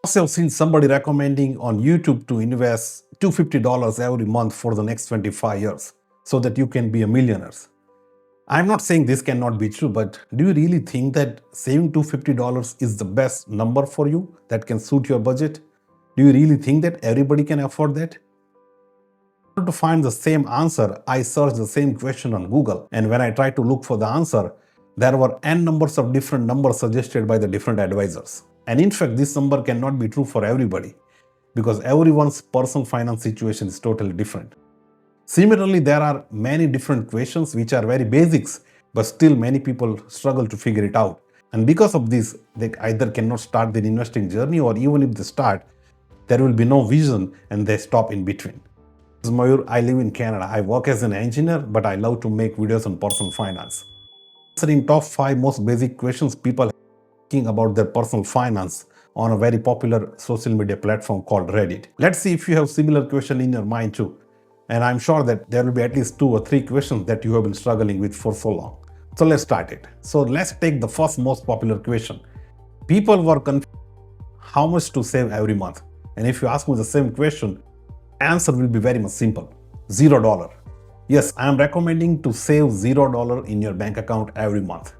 Also, I've seen somebody recommending on YouTube to invest $250 every month for the next 25 years so that you can be a millionaire. I'm not saying this cannot be true, but do you really think that saving $250 is the best number for you that can suit your budget? Do you really think that everybody can afford that? To find the same answer, I searched the same question on Google, and when I tried to look for the answer, there were n numbers of different numbers suggested by the different advisors. And in fact, this number cannot be true for everybody because everyone's personal finance situation is totally different. Similarly, there are many different questions which are very basics, but still many people struggle to figure it out. And because of this, they either cannot start their investing journey, or even if they start, there will be no vision and they stop in between. This is Mayur. I live in Canada. I work as an engineer, but I love to make videos on personal finance. Answering top 5 most basic questions people are thinking about their personal finance on a very popular social media platform called Reddit. Let's see if you have similar question in your mind too. And I'm sure that there will be at least 2 or 3 questions that you have been struggling with for so long. So let's start it. So let's take the first most popular question. People were confused how much to save every month. And if you ask me the same question, answer will be very much simple. $0. Yes, I am recommending to save $0 in your bank account every month.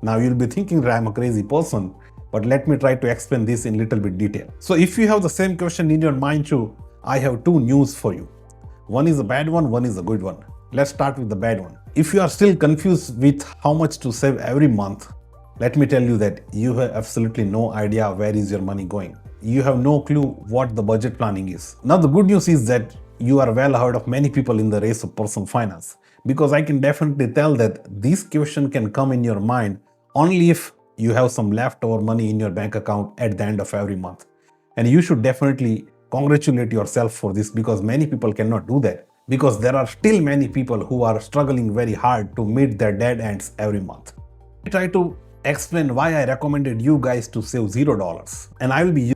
Now you'll be thinking that I'm a crazy person, but let me try to explain this in little bit detail. So if you have the same question in your mind too, I have 2 news for you. One is a bad one is a good one. Let's start with the bad one. If you are still confused with how much to save every month, let me tell you that you have absolutely no idea where is your money going. You have no clue what the budget planning is. Now the good news is that you are well ahead of many people in the race of personal finance, because I can definitely tell that this question can come in your mind only if you have some leftover money in your bank account at the end of every month. And you should definitely congratulate yourself for this, because many people cannot do that, because there are still many people who are struggling very hard to meet their dead ends every month. I try to explain why I recommended you guys to save $0, and I will be using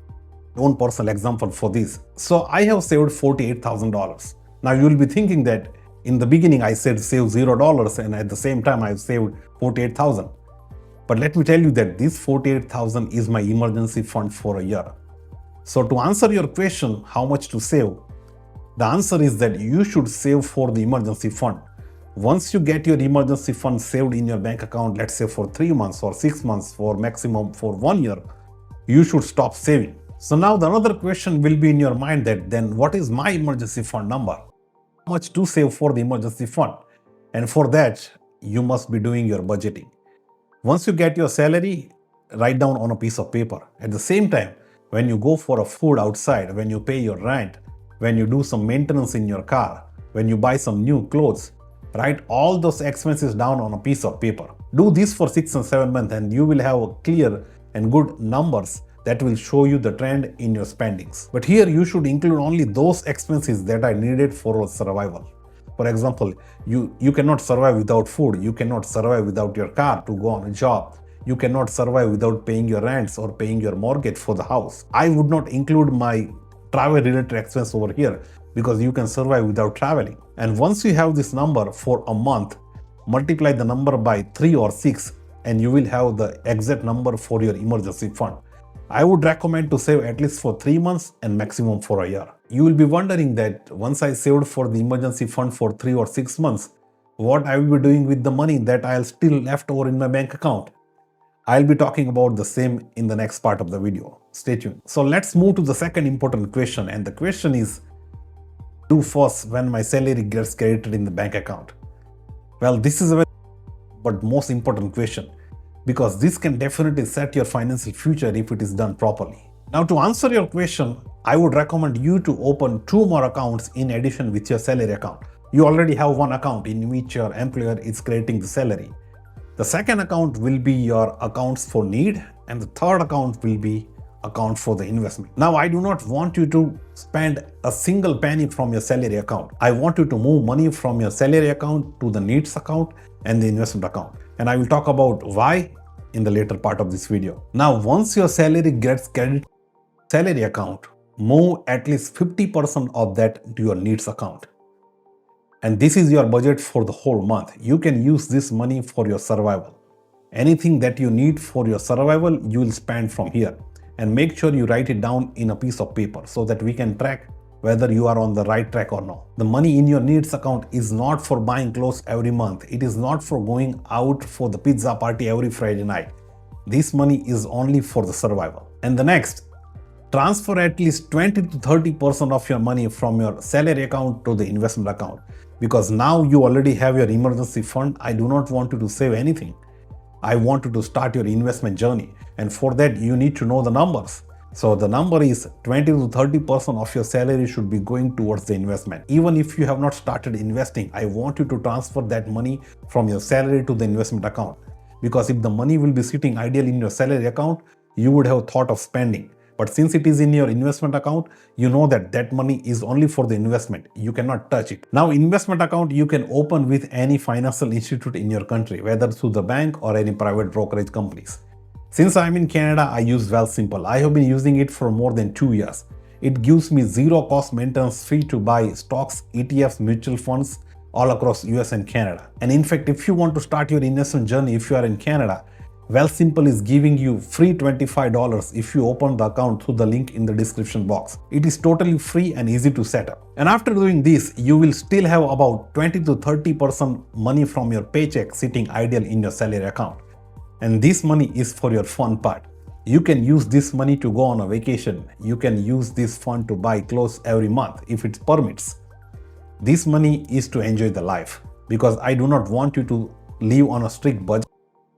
my own personal example for this. So I have saved $48,000. Now you will be thinking that in the beginning I said save $0 and at the same time I have saved $48,000. But let me tell you that this $48,000 is my emergency fund for a year. So to answer your question, how much to save, the answer is that you should save for the emergency fund. Once you get your emergency fund saved in your bank account, let's say for 3 months or 6 months, for maximum for 1 year, you should stop saving. So now the another question will be in your mind that then what is my emergency fund number? How much to save for the emergency fund? And for that, you must be doing your budgeting. Once you get your salary, write down on a piece of paper. At the same time, when you go for a food outside, when you pay your rent, when you do some maintenance in your car, when you buy some new clothes, write all those expenses down on a piece of paper. Do this for 6 and 7 months and you will have clear and good numbers that will show you the trend in your spendings. But here you should include only those expenses that are needed for survival. For example, you cannot survive without food, you cannot survive without your car to go on a job. You cannot survive without paying your rents or paying your mortgage for the house. I would not include my travel related expense over here because you can survive without traveling. And once you have this number for a month, multiply the number by 3 or 6 and you will have the exact number for your emergency fund. I would recommend to save at least for 3 months and maximum for a year. You will be wondering that once I saved for the emergency fund for 3 or 6 months, what I will be doing with the money that I'll still left over in my bank account. I'll be talking about the same in the next part of the video. Stay tuned. So let's move to the second important question, and the question is, do first when my salary gets credited in the bank account? Well, this is a very but most important question, because this can definitely set your financial future if it is done properly. Now to answer your question, I would recommend you to open 2 more accounts in addition with your salary account. You already have one account in which your employer is crediting the salary. The second account will be your accounts for need, and the third account will be account for the investment. Now, I do not want you to spend a single penny from your salary account. I want you to move money from your salary account to the needs account and the investment account. And I will talk about why in the later part of this video. Now, once your salary gets credited to your salary account, move at least 50% of that to your needs account. And this is your budget for the whole month. You can use this money for your survival. Anything that you need for your survival, you will spend from here. and make sure you write it down in a piece of paper so that we can track whether you are on the right track or not. The money in your needs account is not for buying clothes every month. It is not for going out for the pizza party every Friday night. This money is only for the survival. And the next, transfer at least 20 to 30% of your money from your salary account to the investment account, because now you already have your emergency fund. I do not want you to save anything. I want you to start your investment journey, and for that you need to know the numbers. So the number is 20 to 30% of your salary should be going towards the investment. Even if you have not started investing, I want you to transfer that money from your salary to the investment account, because if the money will be sitting idle in your salary account, you would have thought of spending. But since it is in your investment account, you know that that money is only for the investment. You cannot touch it. Now, investment account you can open with any financial institute in your country, whether through the bank or any private brokerage companies. Since I'm in Canada, I use Wealthsimple. I have been using it for more than 2 years. It gives me zero cost maintenance fee to buy stocks, ETFs, mutual funds all across US and Canada. And in fact, if you want to start your investment journey, if you are in Canada, Wealthsimple is giving you free $25 if you open the account through the link in the description box. It is totally free and easy to set up. And after doing this, you will still have about 20 to 30% money from your paycheck sitting idle in your salary account. And this money is for your fun part. You can use this money to go on a vacation. You can use this fund to buy clothes every month if it permits. This money is to enjoy the life, because I do not want you to live on a strict budget.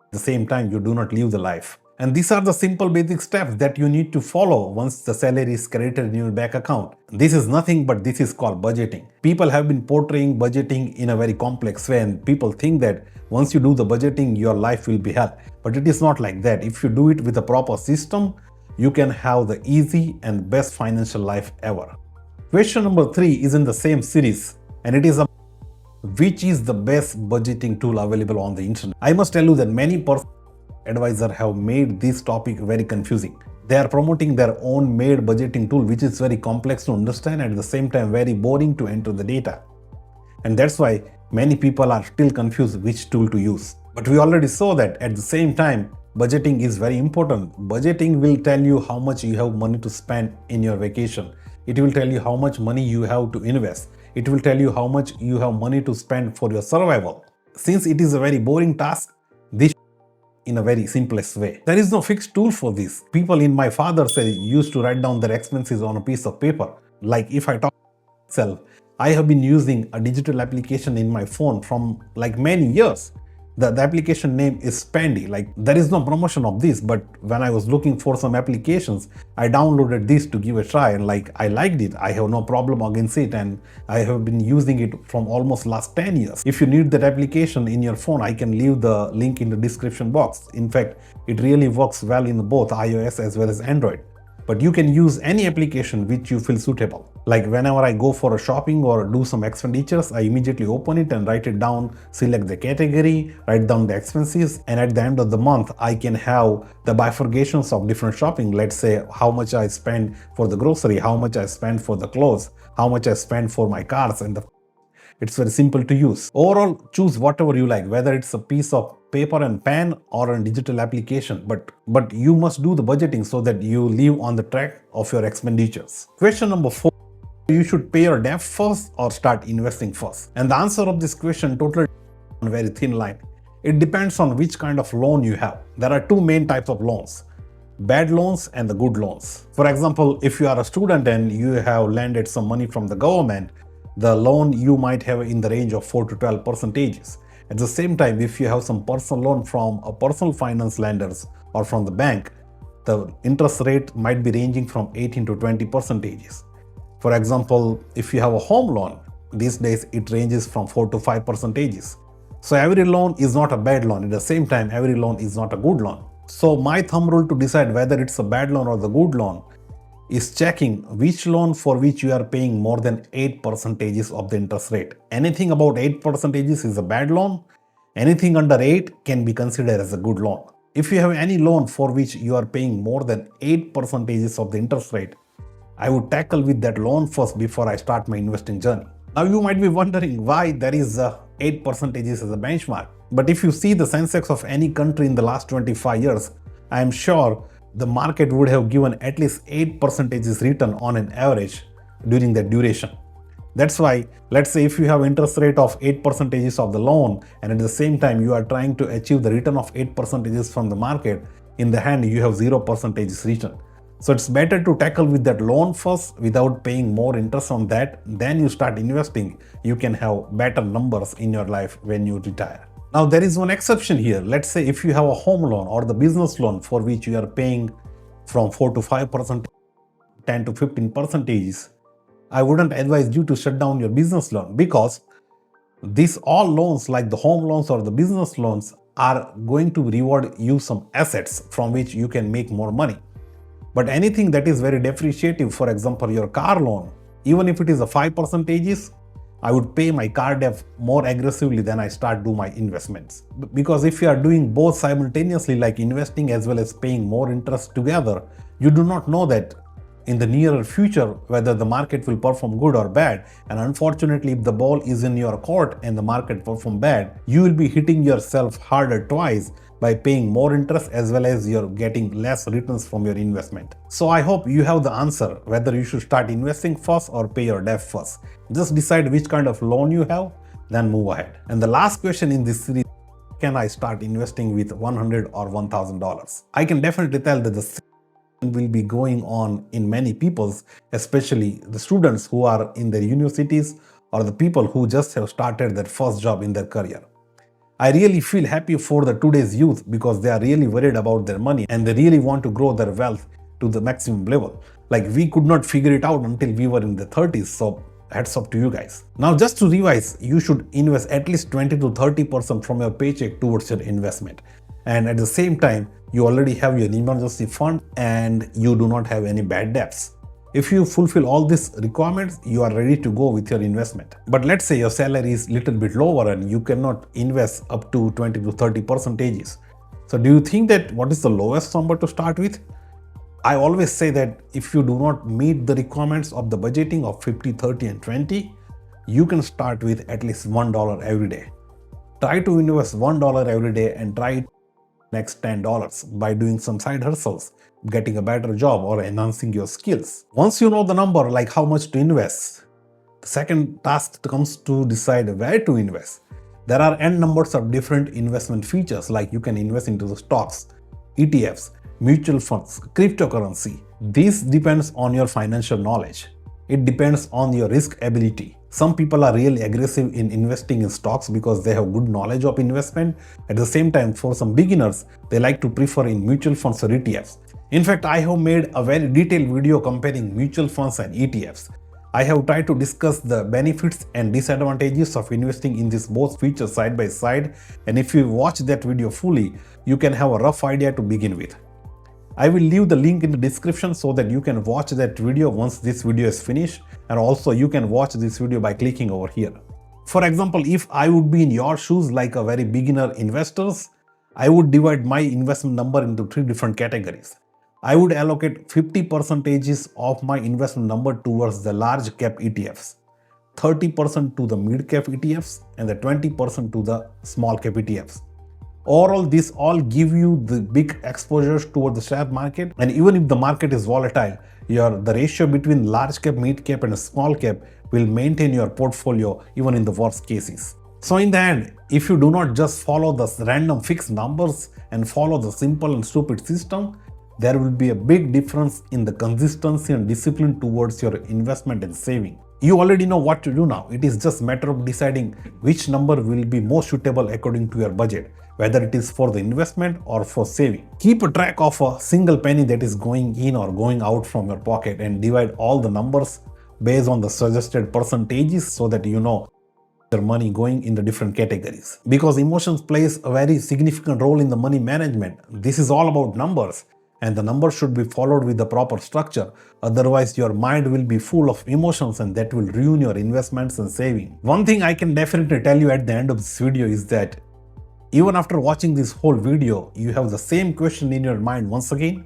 At the same time, you do not live the life. And these are the simple basic steps that you need to follow once the salary is credited in your bank account. This is nothing but this is called budgeting. People have been portraying budgeting in a very complex way, and people think that once you do the budgeting, your life will be hell. But it is not like that. If you do it with a proper system, you can have the easy and best financial life ever. Question number 3 is in the same series, and it is about which is the best budgeting tool available on the internet. I must tell you that many personal advisors have made this topic very confusing. They are promoting their own made budgeting tool, which is very complex to understand and at the same time very boring to enter the data. And that's why many people are still confused which tool to use. But we already saw that at the same time, budgeting is very important. Budgeting will tell you how much you have money to spend in your vacation. It will tell you how much money you have to invest. It will tell you how much you have money to spend for your survival. Since it is a very boring task, this in a very simplest way. There is no fixed tool for this. People in my father's age used to write down their expenses on a piece of paper. Like if I talk myself, I have been using a digital application in my phone from like many years. The application name is Spendee. Like there is no promotion of this, but when I was looking for some applications, I downloaded this to give a try, and like I liked it. I have no problem against it, and I have been using it from almost last 10 years. If you need that application in your phone, I can leave the link in the description box. In fact, it really works well in both iOS as well as Android. But you can use any application which you feel suitable. Like whenever I go for a shopping or do some expenditures, I immediately open it and write it down, select the category, write down the expenses, and at the end of the month, I can have the bifurcations of different shopping. Let's say how much I spend for the grocery, how much I spend for the clothes, how much I spend for my cars, and it's very simple to use. Overall, choose whatever you like, whether it's a piece of paper and pen or a digital application, but you must do the budgeting so that you live on the track of your expenditures. Question number 4, you should pay your debt first or start investing first? And the answer of this question totally on a very thin line. It depends on which kind of loan you have. There are two main types of loans: bad loans and the good loans. For example, if you are a student and you have lended some money from the government, the loan you might have in the range of 4 to 12 percentages. At the same time, if you have some personal loan from a personal finance lenders or from the bank, the interest rate might be ranging from 18 to 20 percentages. For example, if you have a home loan, these days it ranges from 4 to 5 percentages. So every loan is not a bad loan. At the same time, every loan is not a good loan. So my thumb rule to decide whether it's a bad loan or the good loan is checking which loan for which you are paying more than 8 percentages of the interest rate. Anything about 8 percentages is a bad loan. Anything under 8 can be considered as a good loan. If you have any loan for which you are paying more than 8 percentages of the interest rate, I would tackle with that loan first before I start my investing journey. Now you might be wondering why there is 8 percentages as a benchmark. But if you see the Sensex of any country in the last 25 years, I am sure the market would have given at least 8% return on an average during that duration. That's why, let's say if you have interest rate of 8% of the loan, and at the same time you are trying to achieve the return of 8% from the market, in the hand you have 0% return. So it's better to tackle with that loan first without paying more interest on that. Then you start investing. You can have better numbers in your life when you retire. Now there is one exception here. Let's say if you have a home loan or the business loan for which you are paying from 4 to 5%, 10 to 15%, I wouldn't advise you to shut down your business loan, because these all loans like the home loans or the business loans are going to reward you some assets from which you can make more money. But anything that is very depreciative, for example, your car loan, even if it is a 5%, I would pay my car debt more aggressively than I start do my investments. Because if you are doing both simultaneously, like investing as well as paying more interest together, you do not know that in the nearer future whether the market will perform good or bad. And unfortunately, if the ball is in your court and the market perform bad, you will be hitting yourself harder twice by paying more interest as well as you're getting less returns from your investment. So I hope you have the answer whether you should start investing first or pay your debt first. Just decide which kind of loan you have, then move ahead. And the last question in this series, can I start investing with $100 or $1,000? I can definitely tell that the will be going on in many people's, especially the students who are in their universities or the people who just have started their first job in their career. I really feel happy for the today's youth because they are really worried about their money and they really want to grow their wealth to the maximum level. Like we could not figure it out until we were in the 30s. So hats off to you guys. Now just to revise, you should invest at least 20 to 30% from your paycheck towards your investment. And at the same time, you already have your emergency fund and you do not have any bad debts. If you fulfill all these requirements, you are ready to go with your investment. But let's say your salary is little bit lower and you cannot invest up to 20 to 30%. So do you think that what is the lowest number to start with? I always say that if you do not meet the requirements of the budgeting of 50, 30 and 20, you can start with at least $1 every day. Try to invest $1 every day and try next $10 by doing some side hustles, getting a better job or enhancing your skills. Once you know the number, like how much to invest, the second task comes to decide where to invest. There are n numbers of different investment features, like you can invest into the stocks, ETFs, mutual funds, cryptocurrency. This depends on your financial knowledge. It depends on your risk ability. Some people are really aggressive in investing in stocks because they have good knowledge of investment. At the same time, for some beginners, they like to prefer in mutual funds or ETFs. In fact, I have made a very detailed video comparing mutual funds and ETFs. I have tried to discuss the benefits and disadvantages of investing in these both features side by side. And if you watch that video fully, you can have a rough idea to begin with. I will leave the link in the description so that you can watch that video once this video is finished, and also you can watch this video by clicking over here. For example, if I would be in your shoes like a very beginner investors, I would divide my investment number into 3 different categories. I would allocate 50% of my investment number towards the large cap ETFs, 30% to the mid cap ETFs, and the 20% to the small cap ETFs. Overall, this all give you the big exposures toward the share market, and even if the market is volatile, the ratio between large cap, mid cap and small cap will maintain your portfolio even in the worst cases. So in the end, if you do not just follow the random fixed numbers and follow the simple and stupid system, there will be a big difference in the consistency and discipline towards your investment and saving. You already know what to do now. It is just a matter of deciding which number will be more suitable according to your budget, whether it is for the investment or for saving. Keep a track of a single penny that is going in or going out from your pocket and divide all the numbers based on the suggested percentages so that you know your money going in the different categories. Because emotions plays a very significant role in the money management. This is all about numbers, and the numbers should be followed with the proper structure. Otherwise, your mind will be full of emotions and that will ruin your investments and saving. One thing I can definitely tell you at the end of this video is that even after watching this whole video, you have the same question in your mind once again.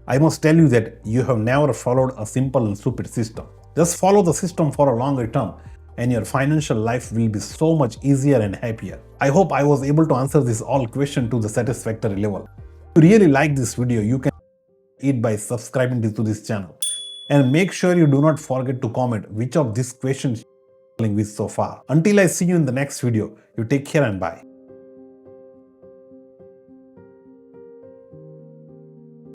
I must tell you that you have never followed a simple and stupid system. Just follow the system for a longer term and your financial life will be so much easier and happier. I hope I was able to answer this all question to the satisfactory level. If you really like this video, you can it by subscribing to this channel. And make sure you do not forget to comment which of these questions you're struggling with so far. Until I see you in the next video, you take care and bye.